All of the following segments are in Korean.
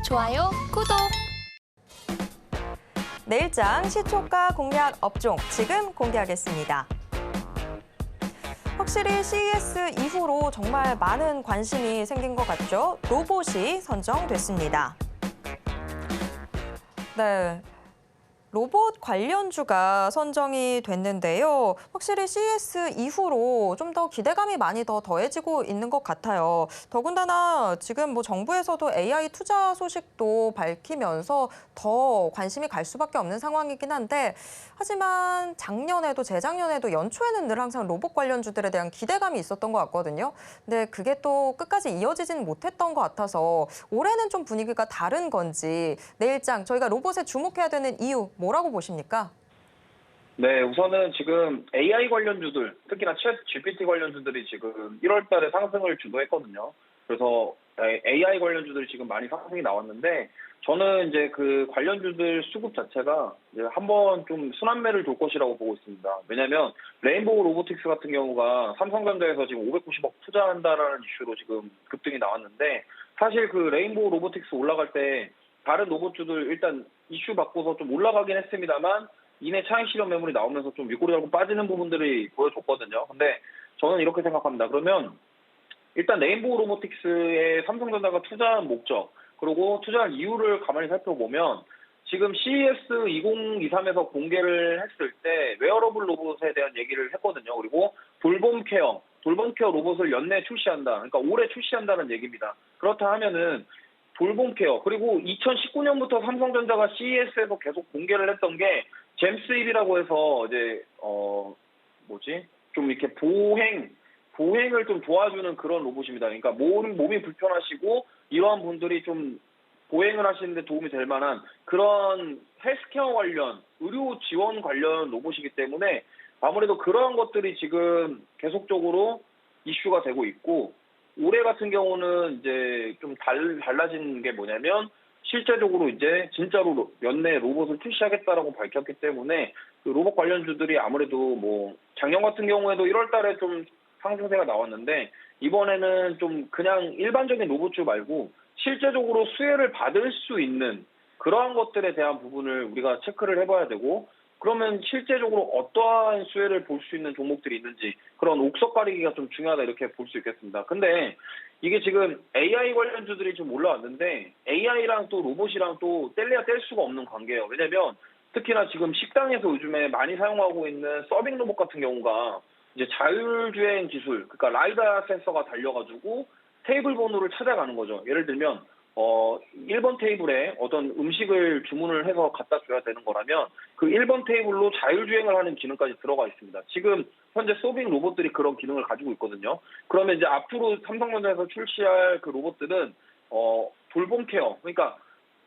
좋아요, 구독! 내일장 시초가 공략 업종 지금 공개하겠습니다. 확실히 CES 이후로 정말 많은 관심이 생긴 것 같죠? 로봇이 선정됐습니다. 네. 로봇 관련주가 선정이 됐는데요. 확실히 CES 이후로 좀 더 기대감이 많이 더 더해지고 있는 것 같아요. 더군다나 지금 정부에서도 AI 투자 소식도 밝히면서 더 관심이 갈 수밖에 없는 상황이긴 한데, 하지만 작년에도 재작년에도 연초에는 늘 항상 로봇 관련주들에 대한 기대감이 있었던 것 같거든요. 근데 그게 또 끝까지 이어지지는 못했던 것 같아서 올해는 좀 분위기가 다른 건지, 내일장 저희가 로봇에 주목해야 되는 이유 뭐라고 보십니까? 네, 우선은 지금 AI 관련주들, 특히나 챗 GPT 관련주들이 지금 1월 달에 상승을 주도했거든요. 그래서 AI 관련주들이 지금 많이 상승이 나왔는데, 저는 이제 그 관련주들 수급 자체가 이제 한번 좀 순환매를 돌 것이라고 보고 있습니다. 왜냐하면 레인보우 로보틱스 같은 경우가 삼성전자에서 지금 590억 투자한다라는 이슈로 지금 급등이 나왔는데, 사실 그 레인보우 로보틱스 올라갈 때 다른 로봇주들 일단 이슈 받고서 좀 올라가긴 했습니다만, 이내 차익 실현 매물이 나오면서 좀 윗꼬리 달고 빠지는 부분들이 보여줬거든요. 근데 저는 이렇게 생각합니다. 그러면 일단 레인보우 로보틱스에 삼성전자가 투자한 목적, 그리고 투자한 이유를 가만히 살펴보면 지금 CES 2023에서 공개를 했을 때 웨어러블 로봇에 대한 얘기를 했거든요. 그리고 돌봄 케어 로봇을 연내 출시한다. 그러니까 올해 출시한다는 얘기입니다. 그렇다 하면은 돌봄 케어, 그리고 2019년부터 삼성전자가 CES에서 계속 공개를 했던 게 잼스윕이라고 해서 이제 좀 이렇게 보행을 좀 도와주는 그런 로봇입니다. 그러니까 몸이 불편하시고 이러한 분들이 좀 보행을 하시는데 도움이 될 만한 그런 헬스케어 관련, 의료 지원 관련 로봇이기 때문에 아무래도 그러한 것들이 지금 계속적으로 이슈가 되고 있고, 올해 같은 경우는 이제 좀 달라진 게 뭐냐면 실제적으로 이제 진짜로 연내 로봇을 출시하겠다라고 밝혔기 때문에 그 로봇 관련주들이 아무래도 작년 같은 경우에도 1월 달에 좀 상승세가 나왔는데, 이번에는 좀 그냥 일반적인 로봇주 말고 실제적으로 수혜를 받을 수 있는 그러한 것들에 대한 부분을 우리가 체크를 해봐야 되고, 그러면 실제적으로 어떠한 수혜를 볼 수 있는 종목들이 있는지, 그런 옥석 가리기가 좀 중요하다 이렇게 볼 수 있겠습니다. 근데 이게 지금 AI 관련주들이 좀 올라왔는데, AI랑 또 로봇이랑 또 뗄래야 뗄 수가 없는 관계예요. 왜냐면 특히나 지금 식당에서 요즘에 많이 사용하고 있는 서빙 로봇 같은 경우가 이제 자율주행 기술, 그러니까 라이다 센서가 달려가지고 테이블 번호를 찾아가는 거죠. 예를 들면 1번 테이블에 어떤 음식을 주문을 해서 갖다 줘야 되는 거라면 그 1번 테이블로 자율주행을 하는 기능까지 들어가 있습니다. 지금 현재 서빙 로봇들이 그런 기능을 가지고 있거든요. 그러면 이제 앞으로 삼성전자에서 출시할 그 로봇들은 돌봄 케어, 그러니까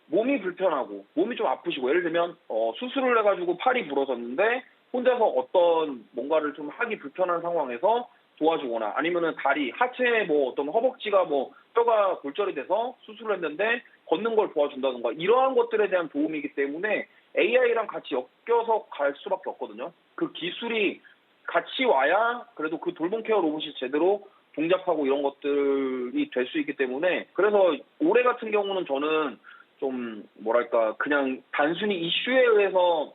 몸이 불편하고 몸이 좀 아프시고, 예를 들면 수술을 해가지고 팔이 부러졌는데 혼자서 어떤 뭔가를 좀 하기 불편한 상황에서 도와주거나, 아니면은 다리, 하체에 어떤 허벅지가 뼈가 골절이 돼서 수술을 했는데 걷는 걸 도와준다던가, 이러한 것들에 대한 도움이기 때문에 AI랑 같이 엮여서 갈 수밖에 없거든요. 그 기술이 같이 와야 그래도 그 돌봄 케어 로봇이 제대로 동작하고 이런 것들이 될 수 있기 때문에, 그래서 올해 같은 경우는 저는 좀 그냥 단순히 이슈에 의해서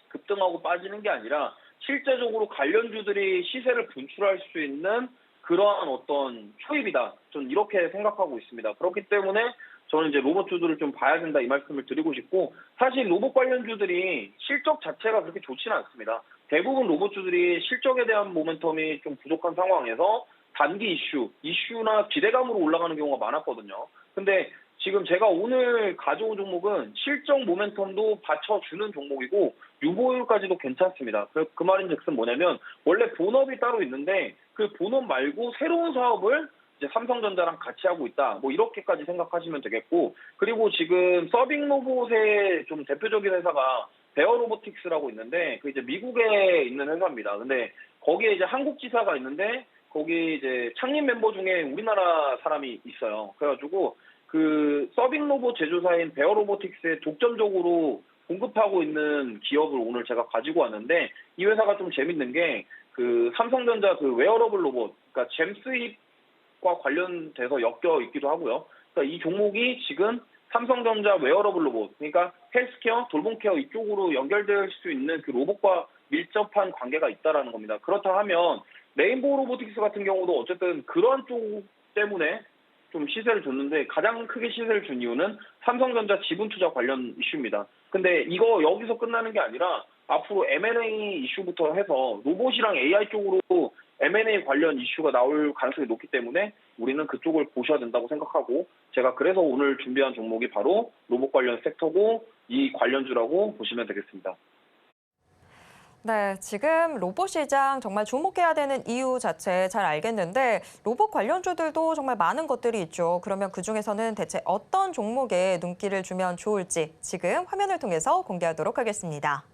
급등하고 빠지는 게 아니라 실제적으로 관련주들이 시세를 분출할 수 있는 그러한 어떤 초입이다. 전 이렇게 생각하고 있습니다. 그렇기 때문에 저는 이제 로봇주들을 좀 봐야 된다 이 말씀을 드리고 싶고, 사실 로봇 관련주들이 실적 자체가 그렇게 좋지는 않습니다. 대부분 로봇주들이 실적에 대한 모멘텀이 좀 부족한 상황에서 단기 이슈나 기대감으로 올라가는 경우가 많았거든요. 근데 지금 제가 오늘 가져온 종목은 실적 모멘텀도 받쳐주는 종목이고 유보율까지도 괜찮습니다. 그 말인즉슨 뭐냐면, 원래 본업이 따로 있는데 그 본업 말고 새로운 사업을 이제 삼성전자랑 같이 하고 있다. 이렇게까지 생각하시면 되겠고, 그리고 지금 서빙 로봇의 좀 대표적인 회사가 베어 로보틱스라고 있는데, 그 이제 미국에 있는 회사입니다. 근데 거기에 이제 한국 지사가 있는데 거기 이제 창립 멤버 중에 우리나라 사람이 있어요. 그래가지고 그 서빙 로봇 제조사인 베어 로보틱스에 독점적으로 공급하고 있는 기업을 오늘 제가 가지고 왔는데, 이 회사가 좀 재밌는 게 그 삼성전자 그 웨어러블 로봇, 그러니까 잼스윕과 관련돼서 엮여 있기도 하고요. 그러니까 이 종목이 지금 삼성전자 웨어러블 로봇, 그러니까 헬스케어, 돌봄케어 이쪽으로 연결될 수 있는 그 로봇과 밀접한 관계가 있다라는 겁니다. 그렇다 하면 레인보우 로보틱스 같은 경우도 어쨌든 그런 쪽 때문에 좀 시세를 줬는데, 가장 크게 시세를 준 이유는 삼성전자 지분 투자 관련 이슈입니다. 근데 이거 여기서 끝나는 게 아니라 앞으로 M&A 이슈부터 해서 로봇이랑 AI 쪽으로 M&A 관련 이슈가 나올 가능성이 높기 때문에 우리는 그쪽을 보셔야 된다고 생각하고, 제가 그래서 오늘 준비한 종목이 바로 로봇 관련 섹터고 이 관련주라고 보시면 되겠습니다. 네, 지금 로봇 시장 정말 주목해야 되는 이유 자체 잘 알겠는데 로봇 관련주들도 정말 많은 것들이 있죠. 그러면 그중에서는 대체 어떤 종목에 눈길을 주면 좋을지 지금 화면을 통해서 공개하도록 하겠습니다.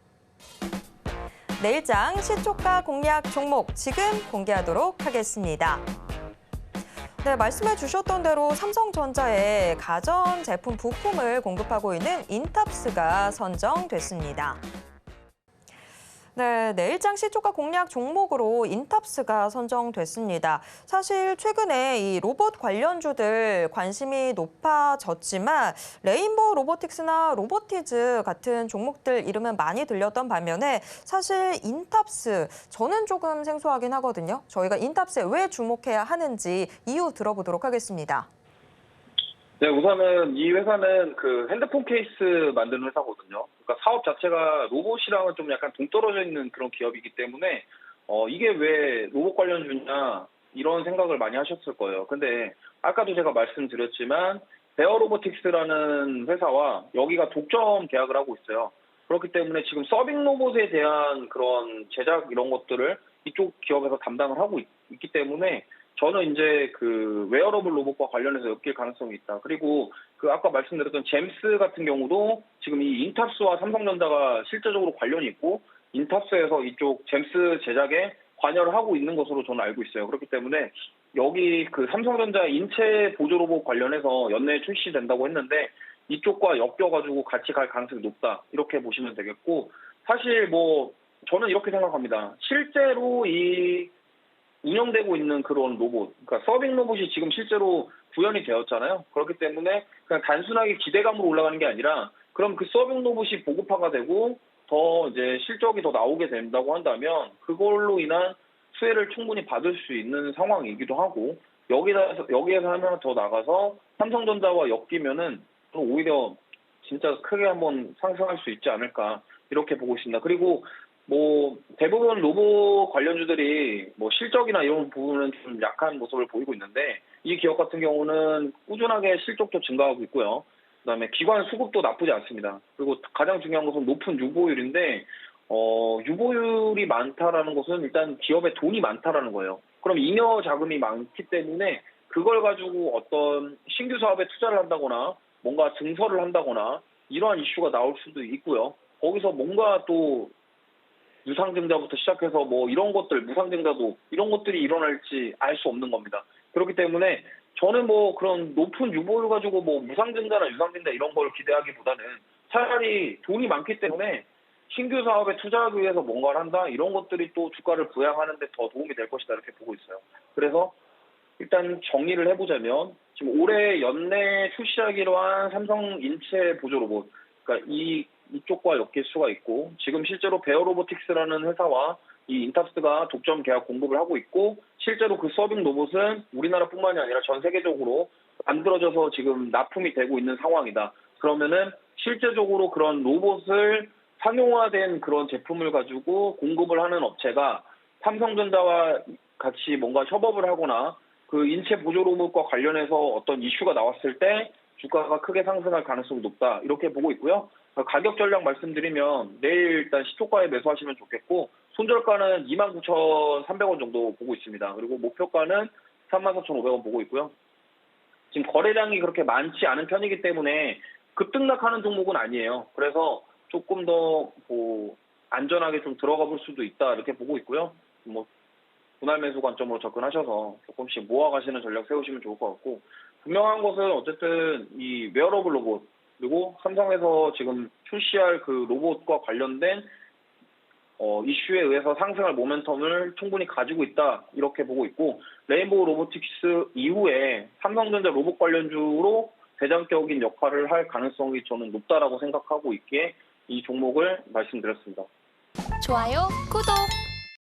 내일장 시초가 공략 종목 지금 공개하도록 하겠습니다. 네, 말씀해 주셨던 대로 삼성전자의 가전 제품 부품을 공급하고 있는 인탑스가 선정됐습니다. 네, 내일장 시초가 공략 종목으로 인탑스가 선정됐습니다. 사실 최근에 이 로봇 관련주들 관심이 높아졌지만 레인보우 로보틱스나 로보티즈 같은 종목들 이름은 많이 들렸던 반면에 사실 인탑스 저는 조금 생소하긴 하거든요. 저희가 인탑스에 왜 주목해야 하는지 이유 들어보도록 하겠습니다. 네, 우선은 이 회사는 그 핸드폰 케이스 만드는 회사거든요. 그러니까 사업 자체가 로봇이랑은 좀 약간 동떨어져 있는 그런 기업이기 때문에 이게 왜 로봇 관련주냐 이런 생각을 많이 하셨을 거예요. 근데 아까도 제가 말씀드렸지만 베어 로보틱스라는 회사와 여기가 독점 계약을 하고 있어요. 그렇기 때문에 지금 서빙 로봇에 대한 그런 제작 이런 것들을 이쪽 기업에서 담당을 하고 있기 때문에 저는 이제 그 웨어러블 로봇과 관련해서 엮일 가능성이 있다. 그리고 그 아까 말씀드렸던 잼스 같은 경우도 지금 이 인탑스와 삼성전자가 실제적으로 관련이 있고 인탑스에서 이쪽 잼스 제작에 관여를 하고 있는 것으로 저는 알고 있어요. 그렇기 때문에 여기 그 삼성전자 인체 보조 로봇 관련해서 연내에 출시된다고 했는데 이쪽과 엮여가지고 같이 갈 가능성이 높다. 이렇게 보시면 되겠고, 사실 뭐 저는 이렇게 생각합니다. 실제로 이 운영되고 있는 그런 로봇, 그러니까 서빙 로봇이 지금 실제로 구현이 되었잖아요. 그렇기 때문에 그냥 단순하게 기대감으로 올라가는 게 아니라 그럼 그 서빙 로봇이 보급화가 되고 더 이제 실적이 더 나오게 된다고 한다면 그걸로 인한 수혜를 충분히 받을 수 있는 상황이기도 하고, 여기에서 하나 더 나가서 삼성전자와 엮이면은 또 오히려 진짜 크게 한번 상승할 수 있지 않을까 이렇게 보고 있습니다. 그리고 뭐 대부분 로봇 관련주들이 뭐 실적이나 이런 부분은 좀 약한 모습을 보이고 있는데 이 기업 같은 경우는 꾸준하게 실적도 증가하고 있고요. 그다음에 기관 수급도 나쁘지 않습니다. 그리고 가장 중요한 것은 높은 유보율인데 유보율이 많다라는 것은 일단 기업에 돈이 많다라는 거예요. 그럼 잉여 자금이 많기 때문에 그걸 가지고 어떤 신규 사업에 투자를 한다거나 뭔가 증설을 한다거나 이러한 이슈가 나올 수도 있고요. 거기서 뭔가 또 유상증자부터 시작해서 뭐 이런 것들, 무상증자도 이런 것들이 일어날지 알 수 없는 겁니다. 그렇기 때문에 저는 뭐 그런 높은 유보율 가지고 뭐 무상증자나 유상증자 이런 걸 기대하기보다는 차라리 돈이 많기 때문에 신규 사업에 투자하기 위해서 뭔가를 한다 이런 것들이 또 주가를 부양하는 데 더 도움이 될 것이다 이렇게 보고 있어요. 그래서 일단 정리를 해보자면 지금 올해 연내 출시하기로 한 삼성 인체 보조 로봇, 그러니까 이쪽과 엮일 수가 있고, 지금 실제로 베어 로보틱스라는 회사와 이 인탑스가 독점 계약 공급을 하고 있고, 실제로 그 서빙 로봇은 우리나라뿐만이 아니라 전 세계적으로 만들어져서 지금 납품이 되고 있는 상황이다. 그러면은 실제적으로 그런 로봇을 상용화된 그런 제품을 가지고 공급을 하는 업체가 삼성전자와 같이 뭔가 협업을 하거나 그 인체 보조 로봇과 관련해서 어떤 이슈가 나왔을 때 주가가 크게 상승할 가능성이 높다 이렇게 보고 있고요. 가격 전략 말씀드리면 내일 일단 시초가에 매수하시면 좋겠고, 손절가는 29,300원 정도 보고 있습니다. 그리고 목표가는 34,500원 보고 있고요. 지금 거래량이 그렇게 많지 않은 편이기 때문에 급등락하는 종목은 아니에요. 그래서 조금 더 뭐 안전하게 좀 들어가 볼 수도 있다 이렇게 보고 있고요. 뭐 분할 매수 관점으로 접근하셔서 조금씩 모아가시는 전략 세우시면 좋을 것 같고, 분명한 것은 어쨌든 이 웨어러블 로봇 그리고 삼성에서 지금 출시할 그 로봇과 관련된 이슈에 의해서 상승할 모멘텀을 충분히 가지고 있다 이렇게 보고 있고, 레인보우 로보틱스 이후에 삼성전자 로봇 관련주로 대장격인 역할을 할 가능성이 저는 높다라고 생각하고 있기에 이 종목을 말씀드렸습니다. 좋아요, 구독!